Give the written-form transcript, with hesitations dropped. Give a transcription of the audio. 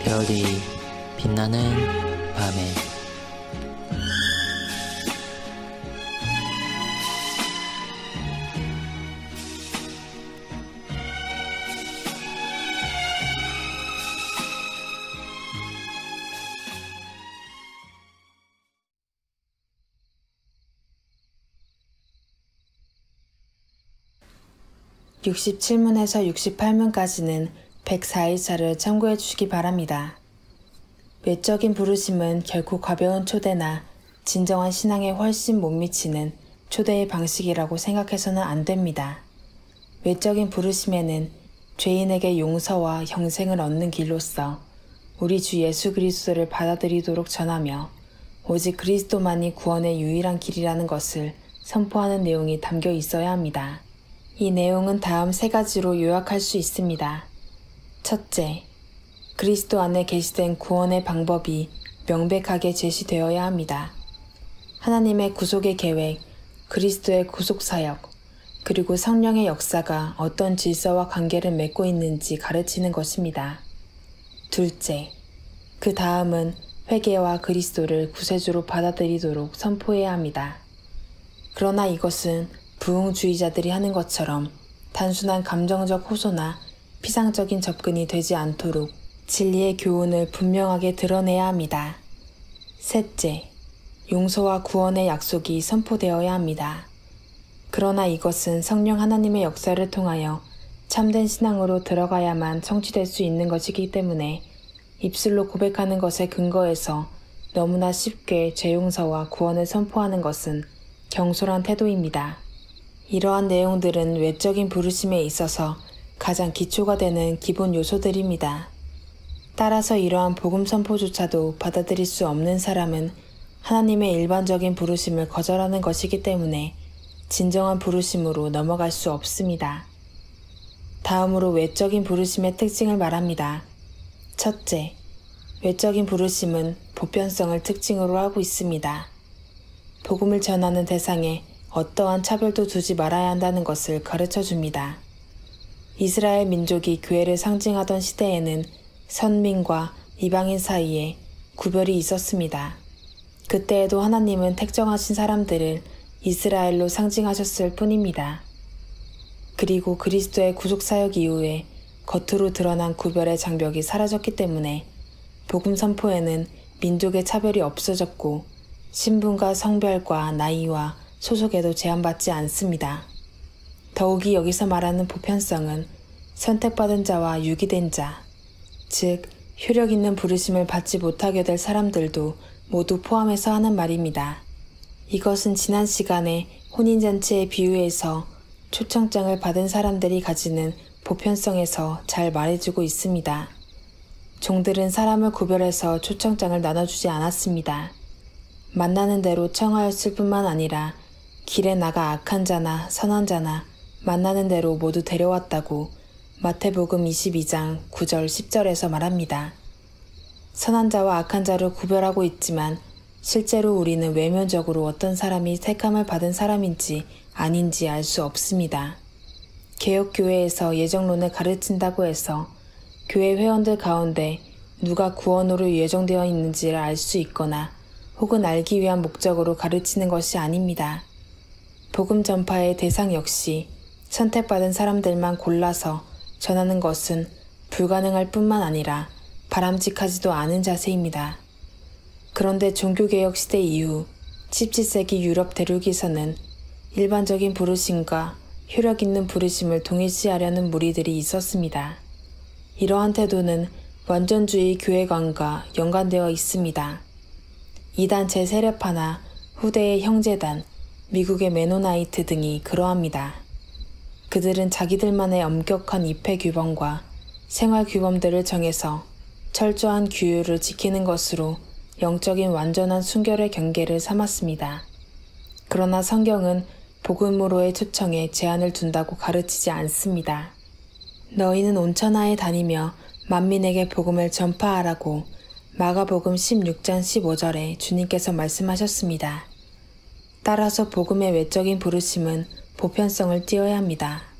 별이 빛나는 밤에 (67문에서 68문까지는 104일차를 참고해 주시기 바랍니다. 외적인 부르심은 결코 가벼운 초대나 진정한 신앙에 훨씬 못 미치는 초대의 방식이라고 생각해서는 안 됩니다. 외적인 부르심에는 죄인에게 용서와 영생을 얻는 길로서 우리 주 예수 그리스도를 받아들이도록 전하며 오직 그리스도만이 구원의 유일한 길이라는 것을 선포하는 내용이 담겨 있어야 합니다. 이 내용은 다음 3가지로 요약할 수 있습니다. 첫째, 그리스도 안에 계시된 구원의 방법이 명백하게 제시되어야 합니다. 하나님의 구속의 계획, 그리스도의 구속사역, 그리고 성령의 역사가 어떤 질서와 관계를 맺고 있는지 가르치는 것입니다. 둘째, 그 다음은 회개와 그리스도를 구세주로 받아들이도록 선포해야 합니다. 그러나 이것은 부흥주의자들이 하는 것처럼 단순한 감정적 호소나 피상적인 접근이 되지 않도록 진리의 교훈을 분명하게 드러내야 합니다. 셋째, 용서와 구원의 약속이 선포되어야 합니다. 그러나 이것은 성령 하나님의 역사를 통하여 참된 신앙으로 들어가야만 성취될 수 있는 것이기 때문에 입술로 고백하는 것에 근거해서 너무나 쉽게 죄 용서와 구원을 선포하는 것은 경솔한 태도입니다. 이러한 내용들은 외적인 부르심에 있어서 가장 기초가 되는 기본 요소들입니다. 따라서 이러한 복음 선포조차도 받아들일 수 없는 사람은 하나님의 일반적인 부르심을 거절하는 것이기 때문에 진정한 부르심으로 넘어갈 수 없습니다. 다음으로 외적인 부르심의 특징을 말합니다. 첫째, 외적인 부르심은 보편성을 특징으로 하고 있습니다. 복음을 전하는 대상에 어떠한 차별도 두지 말아야 한다는 것을 가르쳐 줍니다. 이스라엘 민족이 교회를 상징하던 시대에는 선민과 이방인 사이에 구별이 있었습니다. 그때에도 하나님은 택정하신 사람들을 이스라엘로 상징하셨을 뿐입니다. 그리고 그리스도의 구속사역 이후에 겉으로 드러난 구별의 장벽이 사라졌기 때문에 복음 선포에는 민족의 차별이 없어졌고 신분과 성별과 나이와 소속에도 제한받지 않습니다. 더욱이 여기서 말하는 보편성은 선택받은 자와 유기된 자, 즉 효력 있는 부르심을 받지 못하게 될 사람들도 모두 포함해서 하는 말입니다. 이것은 지난 시간에 혼인잔치의 비유에서 초청장을 받은 사람들이 가지는 보편성에서 잘 말해주고 있습니다. 종들은 사람을 구별해서 초청장을 나눠주지 않았습니다. 만나는 대로 청하였을 뿐만 아니라 길에 나가 악한 자나 선한 자나 만나는 대로 모두 데려왔다고 마태복음 22장 9절 10절에서 말합니다. 선한 자와 악한 자를 구별하고 있지만 실제로 우리는 외면적으로 어떤 사람이 택함을 받은 사람인지 아닌지 알 수 없습니다. 개혁교회에서 예정론을 가르친다고 해서 교회 회원들 가운데 누가 구원으로 예정되어 있는지를 알 수 있거나 혹은 알기 위한 목적으로 가르치는 것이 아닙니다. 복음 전파의 대상 역시 선택받은 사람들만 골라서 전하는 것은 불가능할 뿐만 아니라 바람직하지도 않은 자세입니다. 그런데 종교개혁 시대 이후 17세기 유럽 대륙에서는 일반적인 부르심과 효력 있는 부르심을 동일시하려는 무리들이 있었습니다. 이러한 태도는 완전주의 교회관과 연관되어 있습니다. 이단 제3례파나 후대의 형제단, 미국의 메노나이트 등이 그러합니다. 그들은 자기들만의 엄격한 입회 규범과 생활 규범들을 정해서 철저한 규율을 지키는 것으로 영적인 완전한 순결의 경계를 삼았습니다. 그러나 성경은 복음으로의 초청에 제한을 둔다고 가르치지 않습니다. 너희는 온 천하에 다니며 만민에게 복음을 전파하라고 마가복음 16장 15절에 주님께서 말씀하셨습니다. 따라서 복음의 외적인 부르심은 보편성을 띄어야 합니다.